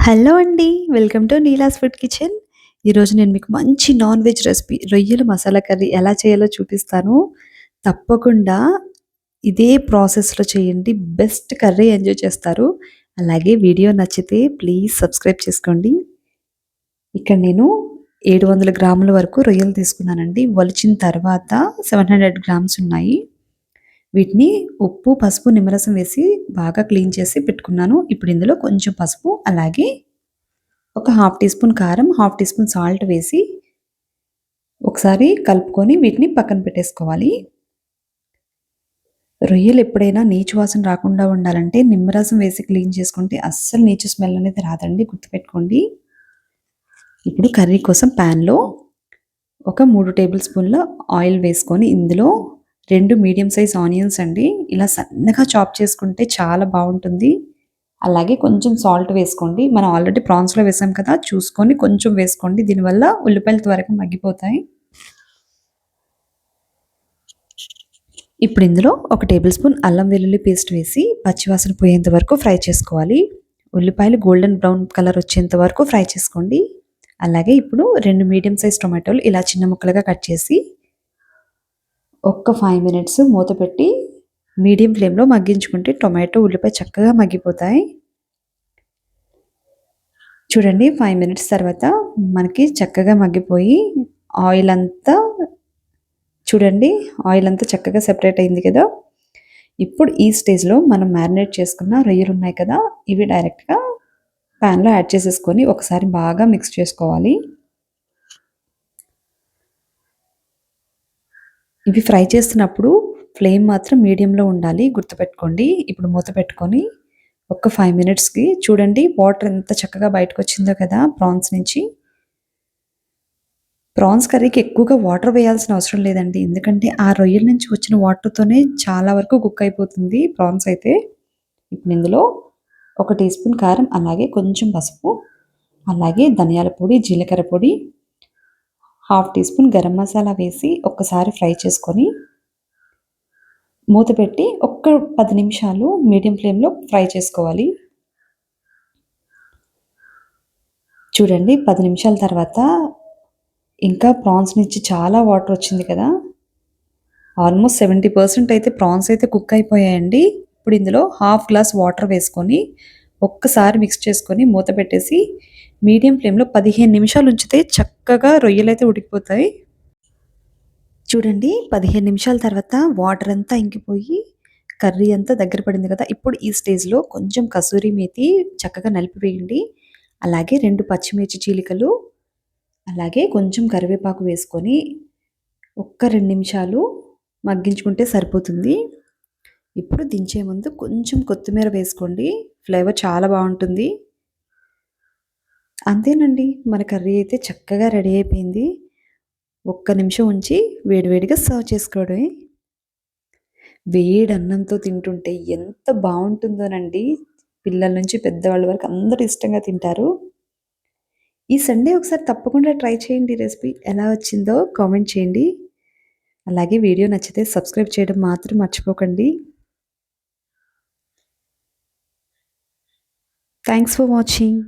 Hello అండి. Welcome to Neela's food kitchen. ఈరోజు నేను మీకు మంచి నాన్ వెజ్ రెసిపీ రొయ్యల మసాలా కర్రీ ఎలా చేయాలో చూపిస్తాను. తప్పకుండా ఇదే ప్రాసెస్‌లో చేయండి. బెస్ట్ కర్రీ ఎంజాయ్ చేస్తారు. అలాగే వీడియో నచ్చితే ప్లీజ్ సబ్స్క్రైబ్ చేసుకోండి. ఇక్కడ నేను 700 గ్రాముల వరకు రొయ్యలు తీసుకున్నానండి. ఒలిచిన తర్వాత 700 గ్రామ్స్ ఉన్నాయి. వీటిని ఉప్పు, పసుపు, నిమ్మరసం వేసి బాగా క్లీన్ చేసి పెట్టుకున్నాను. ఇప్పుడు ఇందులో కొంచెం పసుపు, అలాగే ఒక హాఫ్ టీ స్పూన్ కారం, హాఫ్ టీ స్పూన్ సాల్ట్ వేసి ఒకసారి కలుపుకొని వీటిని పక్కన పెట్టేసుకోవాలి. రొయ్యలు ఎప్పుడైనా నీచు వాసన రాకుండా ఉండాలంటే నిమ్మరసం వేసి క్లీన్ చేసుకుంటే అస్సలు నీచు స్మెల్ అనేది రాదండి, గుర్తుపెట్టుకోండి. ఇప్పుడు కర్రీ కోసం ప్యాన్‌లో ఒక 3 టేబుల్ స్పూన్ల ఆయిల్ వేసుకొని ఇందులో 2 మీడియం సైజ్ ఆనియన్స్ అండి ఇలా సన్నగా చాప్ చేసుకుంటే చాలా బావుంటుంది. అలాగే కొంచెం సాల్ట్ వేసుకోండి. మనం ఆల్రెడీ ప్రాన్స్‌లో వేసాం కదా! చూసుకొని కొంచెం వేసుకోండి. దీనివల్ల ఉల్లిపాయలు త్వరగా మగ్గిపోతాయి. ఇప్పుడు ఇందులో ఒక టేబుల్ స్పూన్ అల్లం వెల్లుల్లి పేస్ట్ వేసి పచ్చివాసన పోయేంత వరకు ఫ్రై చేసుకోవాలి. ఉల్లిపాయలు గోల్డెన్ బ్రౌన్ కలర్ వచ్చేంత వరకు ఫ్రై చేసుకోండి. అలాగే ఇప్పుడు 2 మీడియం సైజ్ టొమాటోలు ఇలా చిన్న ముక్కలుగా కట్ చేసి ఒక్క 5 మినిట్స్ మూత పెట్టి మీడియం ఫ్లేమ్‌లో మగ్గించుకుంటే టొమాటో, ఉల్లిపాయ చక్కగా మగ్గిపోతాయి. చూడండి 5 మినిట్స్ తర్వాత మనకి చక్కగా మగ్గిపోయి ఆయిల్ అంతా చూడండి ఆయిల్ అంతా చక్కగా సెపరేట్ అయింది కదా! ఇప్పుడు ఈ స్టేజ్‌లో మనం మ్యారినేట్ చేసుకున్న రొయ్యలు ఉన్నాయి కదా! ఇవి డైరెక్ట్‌గా పాన్‌లో యాడ్ చేసేసుకొని ఒకసారి బాగా మిక్స్ చేసుకోవాలి. ఇవి ఫ్రై చేస్తున్నప్పుడు ఫ్లేమ్ మాత్రం మీడియంలో ఉండాలి, గుర్తుపెట్టుకోండి. ఇప్పుడు మూత పెట్టుకొని ఒక్క 5 మినిట్స్‌కి చూడండి వాటర్ ఎంత చక్కగా బయటకొచ్చిందో కదా ప్రాన్స్ నుంచి. ప్రాన్స్ కర్రీకి ఎక్కువగా వాటర్ వేయాల్సిన అవసరం లేదండి. ఎందుకంటే ఆ రొయ్యల నుంచి వచ్చిన వాటర్‌తోనే చాలా వరకు కుక్ అయిపోతుంది ప్రాన్స్ అయితే. ఇప్పుడు ఇందులో ఒక టీ స్పూన్ కారం, అలాగే కొంచెం పసుపు, అలాగే ధనియాల పొడి, జీలకర్ర పొడి, half teaspoon garam masala వేసి ఒక్కసారి ఫ్రై చేసుకొని మూత పెట్టి ఒక్క 10 నిమిషాలు మీడియం ఫ్లేమ్‌లో ఫ్రై చేసుకోవాలి. చూడండి 10 నిమిషాల తర్వాత ఇంకా ప్రాన్స్ నుంచి చాలా వాటర్ వచ్చింది కదా! ఆల్మోస్ట్ 70% అయితే ప్రాన్స్ అయితే కుక్ అయిపోయాయండి. ఇప్పుడు ఇందులో హాఫ్ గ్లాస్ వాటర్ వేసుకొని ఒక్కసారి మిక్స్ చేసుకొని మూత పెట్టేసి మీడియం ఫ్లేమ్‌లో 15 నిమిషాలు ఉంచితే చక్కగా రొయ్యలైతే ఉడికిపోతాయి. చూడండి 15 నిమిషాల తర్వాత వాటర్ అంతా ఇంకిపోయి కర్రీ అంతా దగ్గర పడింది కదా! ఇప్పుడు ఈ స్టేజ్‌లో కొంచెం కసూరి మేతి చక్కగా నలిపివేయండి. అలాగే 2 పచ్చిమిర్చి చీలికలు, అలాగే కొంచెం కరివేపాకు వేసుకొని ఒక్క 2 నిమిషాలు మగ్గించుకుంటే సరిపోతుంది. ఇప్పుడు దించే ముందు కొంచెం కొత్తిమీర వేసుకోండి. ఫ్లేవర్ చాలా బావుంటుంది. అంతేనండి. మన కర్రీ అయితే చక్కగా రెడీ అయిపోయింది. ఒక్క నిమిషం ఉంచి వేడివేడిగా సర్వ్ చేసుకోవడమే. వేడి అన్నంతో తింటుంటే ఎంత బావుంటుందోనండి. పిల్లల నుంచి పెద్దవాళ్ళ వరకు అందరూ ఇష్టంగా తింటారు. ఈ సండే ఒకసారి తప్పకుండా ట్రై చేయండి రెసిపీ. ఎలా వచ్చిందో కామెంట్ చేయండి. అలాగే వీడియో నచ్చితే సబ్స్క్రైబ్ చేయడం మాత్రం మర్చిపోకండి. Thanks for watching.